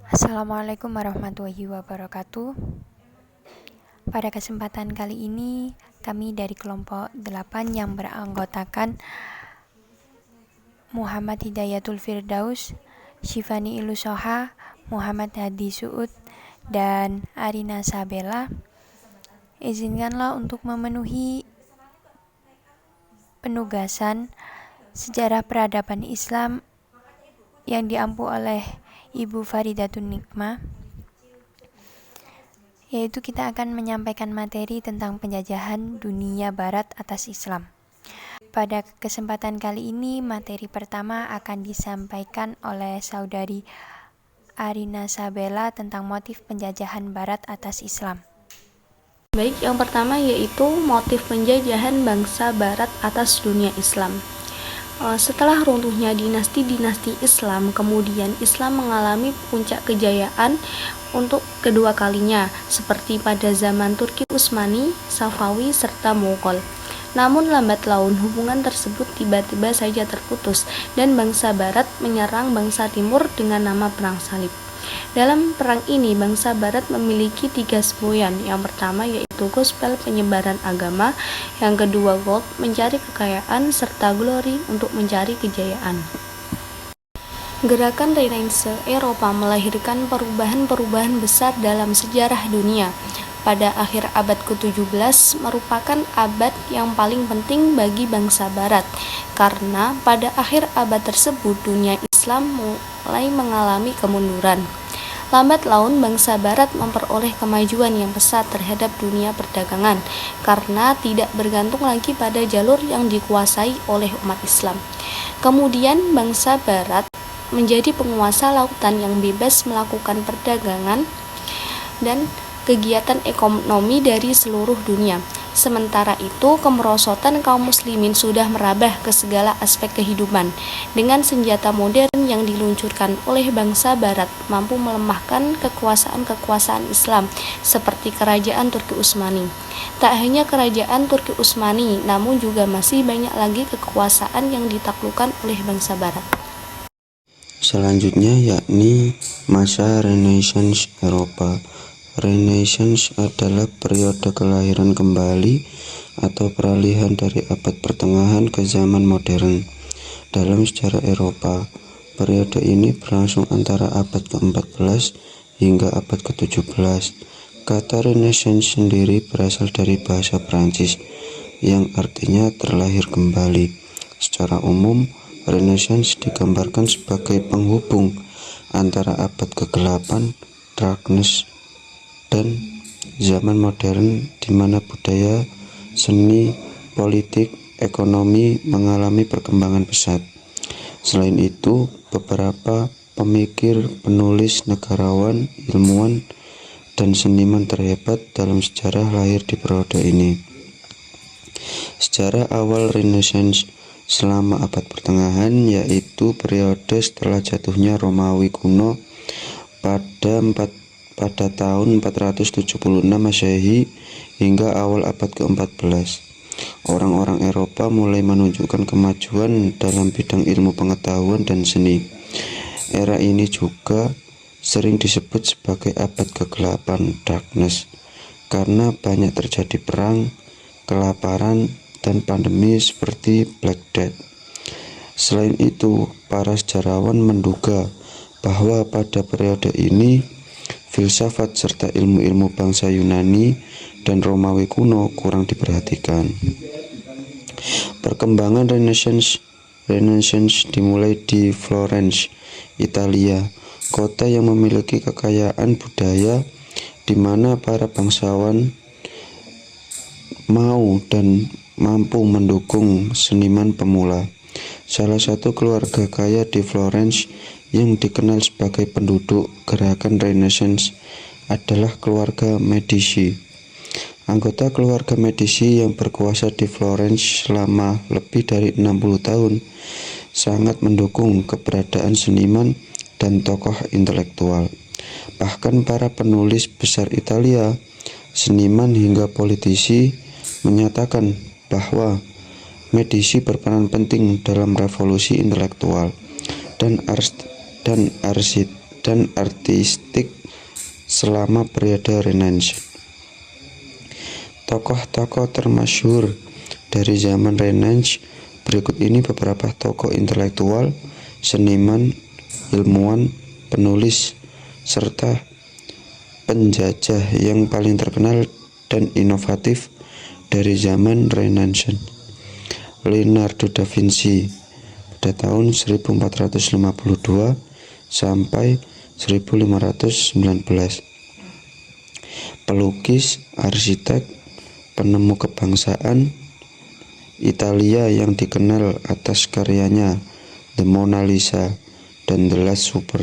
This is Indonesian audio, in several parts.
Assalamualaikum warahmatullahi wabarakatuh. Pada kesempatan kali ini, kami dari kelompok 8 yang beranggotakan Muhammad Hidayatul Firdaus, Syifani Ilusoha, Muhammad Hadi Suud, dan Arina Sabella, izinkanlah untuk memenuhi penugasan sejarah peradaban Islam yang diampu oleh Ibu Faridatun Nikmah, yaitu kita akan menyampaikan materi tentang penjajahan dunia barat atas Islam. Pada kesempatan kali ini, materi pertama akan disampaikan oleh saudari Arina Sabella tentang motif penjajahan barat atas Islam. Baik, yang pertama yaitu motif penjajahan bangsa barat atas dunia Islam. Setelah runtuhnya dinasti-dinasti Islam, kemudian Islam mengalami puncak kejayaan untuk kedua kalinya, seperti pada zaman Turki Utsmani, Safawi, serta Mughal. Namun lambat laun hubungan tersebut tiba-tiba saja terputus dan bangsa barat menyerang bangsa timur dengan nama Perang Salib. Dalam perang ini, bangsa barat memiliki 3 semboyan. Yang pertama yaitu gospel penyebaran agama, yang kedua gold mencari kekayaan, serta glory untuk mencari kejayaan. Gerakan Renaissance Eropa melahirkan perubahan-perubahan besar dalam sejarah dunia. Pada akhir abad ke-17 merupakan abad yang paling penting bagi bangsa barat, karena pada akhir abad tersebut dunia Islam mulai mengalami kemunduran. Lambat laun bangsa barat memperoleh kemajuan yang pesat terhadap dunia perdagangan, karena tidak bergantung lagi pada jalur yang dikuasai oleh umat Islam. Kemudian bangsa barat menjadi penguasa lautan yang bebas melakukan perdagangan dan kegiatan ekonomi dari seluruh dunia. Sementara itu, kemerosotan kaum muslimin sudah merambah ke segala aspek kehidupan. Dengan senjata modern yang diluncurkan oleh bangsa barat mampu melemahkan kekuasaan-kekuasaan Islam seperti kerajaan Turki Utsmani. Tak hanya kerajaan Turki Utsmani, namun juga masih banyak lagi kekuasaan yang ditaklukkan oleh bangsa barat. Selanjutnya yakni masa Renaissance Eropa. Renaissance adalah periode kelahiran kembali atau peralihan dari abad pertengahan ke zaman modern. Dalam sejarah Eropa, periode ini berlangsung antara abad ke-14 hingga abad ke-17. Kata Renaissance sendiri berasal dari bahasa Prancis yang artinya terlahir kembali. Secara umum, Renaissance digambarkan sebagai penghubung antara abad ke-8, darkness, dan zaman modern di mana budaya, seni, politik, ekonomi mengalami perkembangan pesat. Selain itu, beberapa pemikir, penulis, negarawan, ilmuwan, dan seniman terhebat dalam sejarah lahir di periode ini. Sejarah awal Renaissance selama abad pertengahan yaitu periode setelah jatuhnya Romawi kuno pada tahun 476 Masehi hingga awal abad ke-14. Orang-orang Eropa mulai menunjukkan kemajuan dalam bidang ilmu pengetahuan dan seni. Era ini juga sering disebut sebagai abad ke-8 darkness karena banyak terjadi perang, kelaparan, dan pandemi seperti Black Death. Selain itu, para sejarawan menduga bahwa pada periode ini filsafat serta ilmu-ilmu bangsa Yunani dan Romawi kuno kurang diperhatikan. Perkembangan Renaissance dimulai di Florence, Italia, kota yang memiliki kekayaan budaya di mana para bangsawan mau dan mampu mendukung seniman pemula. Salah satu keluarga kaya di Florence yang dikenal sebagai penduduk gerakan Renaissance adalah keluarga Medici. Anggota keluarga Medici yang berkuasa di Florence selama lebih dari 60 tahun sangat mendukung keberadaan seniman dan tokoh intelektual. Bahkan para penulis besar Italia, seniman hingga politisi menyatakan bahwa Medici berperan penting dalam revolusi intelektual dan dan artistik selama periode Renaissance. Tokoh-tokoh termasyhur dari zaman Renaissance berikut ini beberapa tokoh intelektual, seniman, ilmuwan, penulis, serta penjajah yang paling terkenal dan inovatif dari zaman Renaissance. Leonardo da Vinci pada tahun 1452 sampai 1519. Pelukis, arsitek, penemu kebangsaan Italia yang dikenal atas karyanya The Mona Lisa dan The Last Supper.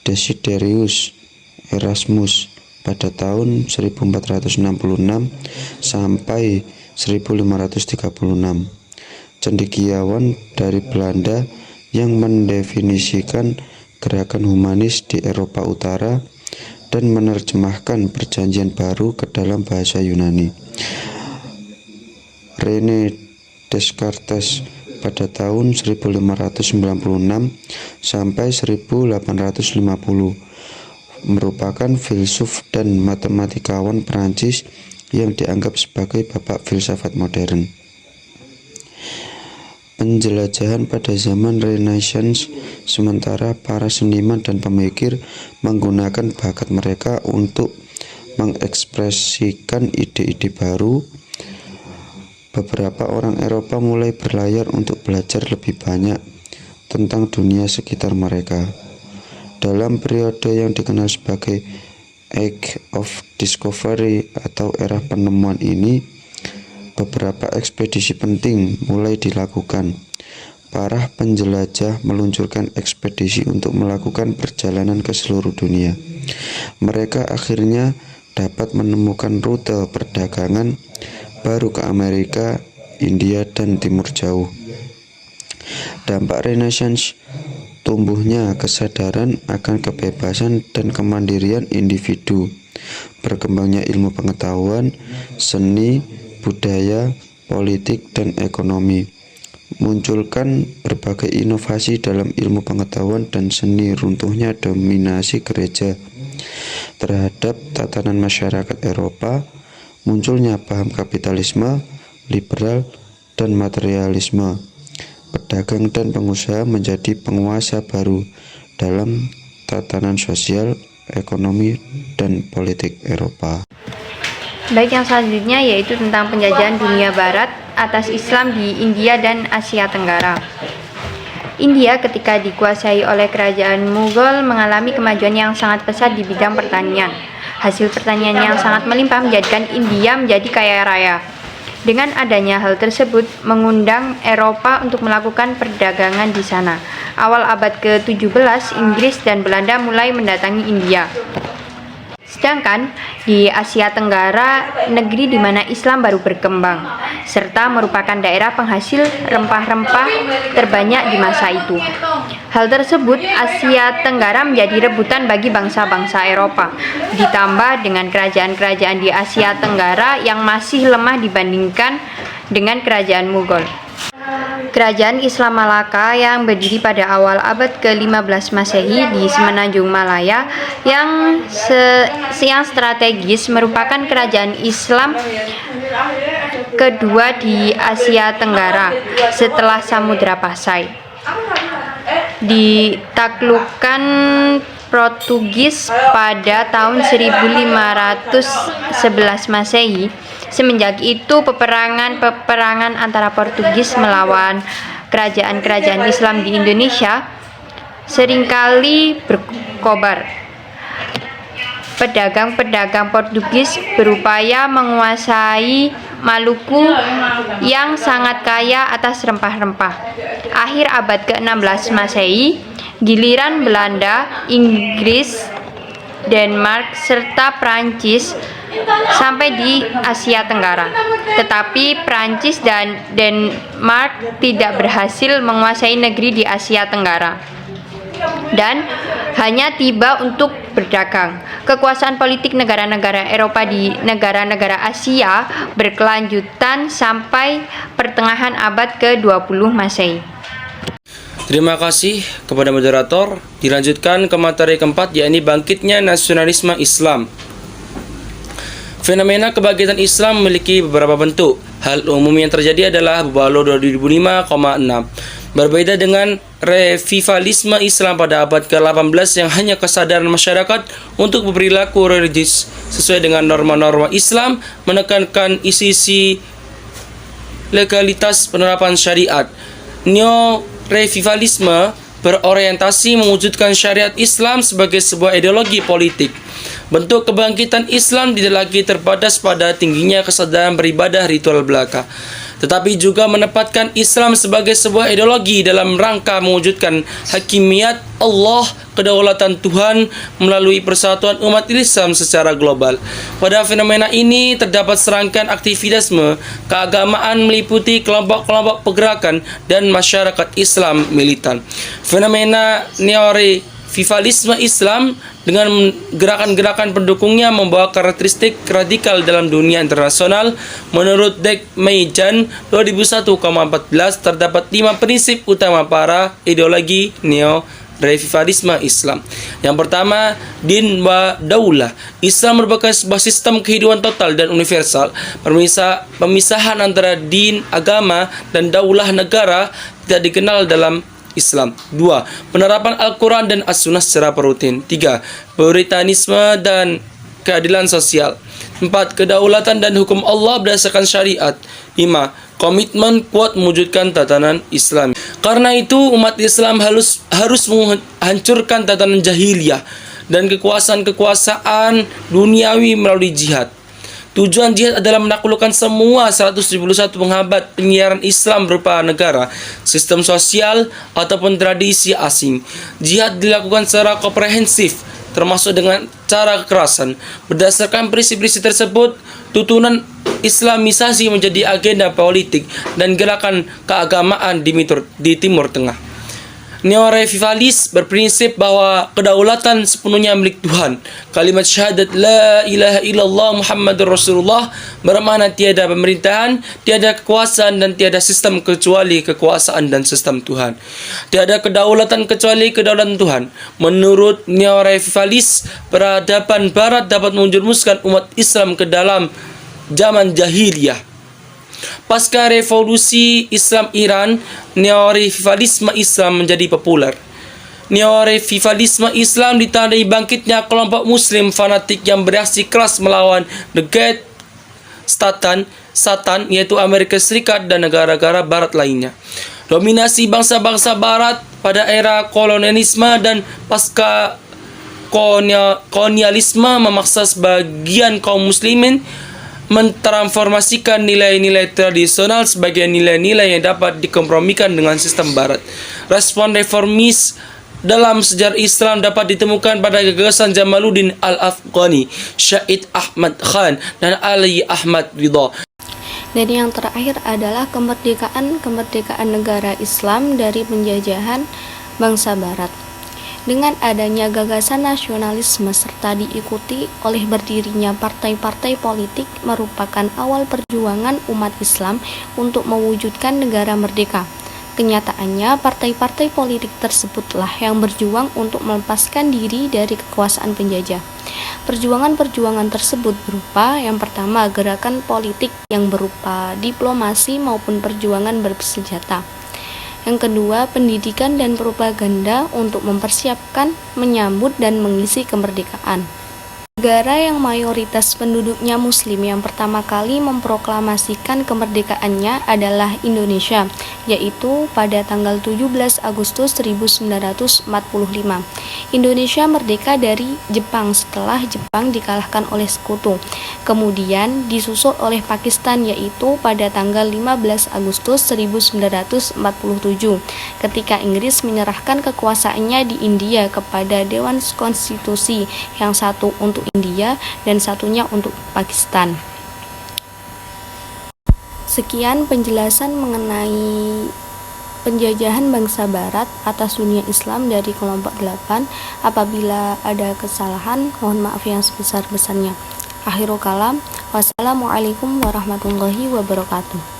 Desiderius Erasmus pada tahun 1466 sampai 1536. Cendekiawan dari Belanda yang mendefinisikan gerakan humanis di Eropa Utara dan menerjemahkan Perjanjian Baru ke dalam bahasa Yunani. René Descartes pada tahun 1596 sampai 1850 merupakan filsuf dan matematikawan Prancis yang dianggap sebagai bapak filsafat modern. Penjelajahan pada zaman Renaissance, sementara para seniman dan pemikir menggunakan bakat mereka untuk mengekspresikan ide-ide baru. Beberapa orang Eropa mulai berlayar untuk belajar lebih banyak tentang dunia sekitar mereka. Dalam periode yang dikenal sebagai Age of Discovery atau era penemuan ini, beberapa ekspedisi penting mulai dilakukan. Para penjelajah meluncurkan ekspedisi untuk melakukan perjalanan ke seluruh dunia. Mereka akhirnya dapat menemukan rute perdagangan baru ke Amerika, India, dan Timur Jauh. Dampak Renaissance, tumbuhnya kesadaran akan kebebasan dan kemandirian individu, berkembangnya ilmu pengetahuan, seni, budaya, politik, dan ekonomi, munculkan berbagai inovasi dalam ilmu pengetahuan dan seni, runtuhnya dominasi gereja terhadap tatanan masyarakat Eropa, munculnya paham kapitalisme, liberal, dan materialisme. Pedagang dan pengusaha menjadi penguasa baru dalam tatanan sosial, ekonomi, dan politik Eropa. Baik, yang selanjutnya yaitu tentang penjajahan dunia barat atas Islam di India dan Asia Tenggara. India ketika dikuasai oleh kerajaan Mughal mengalami kemajuan yang sangat pesat di bidang pertanian. Hasil pertanian yang sangat melimpah menjadikan India menjadi kaya raya. Dengan adanya hal tersebut mengundang Eropa untuk melakukan perdagangan di sana. Awal abad ke-17, Inggris dan Belanda mulai mendatangi India. Sedangkan di Asia Tenggara, negeri di mana Islam baru berkembang, serta merupakan daerah penghasil rempah-rempah terbanyak di masa itu. Hal tersebut, Asia Tenggara menjadi rebutan bagi bangsa-bangsa Eropa, ditambah dengan kerajaan-kerajaan di Asia Tenggara yang masih lemah dibandingkan dengan kerajaan Mughal. Kerajaan Islam Malaka yang berdiri pada awal abad ke-15 Masehi di Semenanjung Malaya yang strategis merupakan kerajaan Islam kedua di Asia Tenggara setelah Samudra Pasai. Ditaklukkan Portugis pada tahun 1511 Masehi. Semenjak itu peperangan antara Portugis melawan kerajaan-kerajaan Islam di Indonesia seringkali berkobar. Pedagang-pedagang Portugis berupaya menguasai Maluku yang sangat kaya atas rempah-rempah. Akhir abad ke-16 Masehi, giliran Belanda, Inggris, Denmark, serta Prancis sampai di Asia Tenggara. Tetapi Prancis dan Denmark tidak berhasil menguasai negeri di Asia Tenggara dan hanya tiba untuk berdagang. Kekuasaan politik negara-negara Eropa di negara-negara Asia berkelanjutan sampai pertengahan abad ke-20 Masehi. Terima kasih kepada moderator. Dilanjutkan ke materi keempat, yakni bangkitnya nasionalisme Islam. Fenomena kebangkitan Islam memiliki beberapa bentuk. Hal umum yang terjadi adalah Bubalo 2005,6. Berbeda dengan revivalisme Islam pada abad ke-18 yang hanya kesadaran masyarakat untuk berperilaku religius sesuai dengan norma-norma Islam, menekankan isi legalitas penerapan syariat. Neo-revivalisme berorientasi mewujudkan syariat Islam sebagai sebuah ideologi politik. Bentuk kebangkitan Islam tidak lagi terbatas pada tingginya kesadaran beribadah ritual belaka, tetapi juga menempatkan Islam sebagai sebuah ideologi dalam rangka mewujudkan hakimiyat Allah, kedaulatan Tuhan melalui persatuan umat Islam secara global. Pada fenomena ini terdapat serangkaian aktivitasme keagamaan meliputi kelompok-kelompok pergerakan dan masyarakat Islam militan. Fenomena neo-revivalisme Islam dengan gerakan-gerakan pendukungnya membawa karakteristik radikal dalam dunia internasional. Menurut Dek Meijan 2001,14 terdapat 5 prinsip utama para ideologi neo-revivalisme Islam. Yang pertama, din wa daulah. Islam merupakan sebuah sistem kehidupan total dan universal. Pemisahan antara din, agama, dan daulah negara tidak dikenal dalam Islam. 2. Penerapan Al-Quran dan As-Sunnah secara rutin. 3. Puritanisme dan keadilan sosial. 4. Kedaulatan dan hukum Allah berdasarkan syariat. 5. Komitmen kuat mewujudkan tatanan Islam. Karena itu umat Islam harus menghancurkan tatanan jahiliyah dan kekuasaan duniawi melalui jihad. Tujuan jihad adalah menaklukkan semua 171 penghambat penyiaran Islam berupa negara, sistem sosial, ataupun tradisi asing. Jihad dilakukan secara komprehensif, termasuk dengan cara kekerasan. Berdasarkan prinsip-prinsip tersebut, tuntunan Islamisasi menjadi agenda politik dan gerakan keagamaan di Timur Tengah. Neo-revivalis berprinsip bahwa kedaulatan sepenuhnya milik Tuhan. Kalimat syahadat la ilaha illallah Muhammadur Rasulullah bermakna tiada pemerintahan, tiada kekuasaan, dan tiada sistem kecuali kekuasaan dan sistem Tuhan. Tiada kedaulatan kecuali kedaulatan Tuhan. Menurut neo-revivalis, peradaban barat dapat menjerumuskan umat Islam ke dalam zaman jahiliyah. Pasca revolusi Islam Iran, neo-revivalisme Islam menjadi populer. Neo-revivalisme Islam ditandai bangkitnya kelompok muslim fanatik yang bereaksi keras melawan The Great Satan, yaitu Amerika Serikat dan negara-negara barat lainnya. Dominasi bangsa-bangsa barat pada era kolonialisme dan pasca kolonialisme memaksa sebagian kaum muslimin mentransformasikan nilai-nilai tradisional sebagai nilai-nilai yang dapat dikompromikan dengan sistem barat. Respon reformis dalam sejarah Islam dapat ditemukan pada gagasan Jamaluddin Al-Afghani, Syahid Ahmad Khan, dan Ali Ahmad Ridha. Dan yang terakhir adalah kemerdekaan negara Islam dari penjajahan bangsa barat. Dengan adanya gagasan nasionalisme serta diikuti oleh berdirinya partai-partai politik merupakan awal perjuangan umat Islam untuk mewujudkan negara merdeka. Kenyataannya, partai-partai politik tersebutlah yang berjuang untuk melepaskan diri dari kekuasaan penjajah. Perjuangan-perjuangan tersebut berupa, yang pertama, gerakan politik yang berupa diplomasi maupun perjuangan bersenjata. Yang kedua, pendidikan dan propaganda untuk mempersiapkan, menyambut, dan mengisi kemerdekaan. Negara yang mayoritas penduduknya muslim yang pertama kali memproklamasikan kemerdekaannya adalah Indonesia, yaitu pada tanggal 17 Agustus 1945. Indonesia merdeka dari Jepang setelah Jepang dikalahkan oleh sekutu. Kemudian disusul oleh Pakistan, yaitu pada tanggal 15 Agustus 1947 ketika Inggris menyerahkan kekuasaannya di India kepada Dewan Konstitusi, yang satu untuk India dan satunya untuk Pakistan. Sekian penjelasan mengenai penjajahan bangsa barat atas dunia Islam dari kelompok 8. Apabila ada kesalahan, mohon maaf yang sebesar-besarnya. Akhirul kalam, wassalamualaikum warahmatullahi wabarakatuh.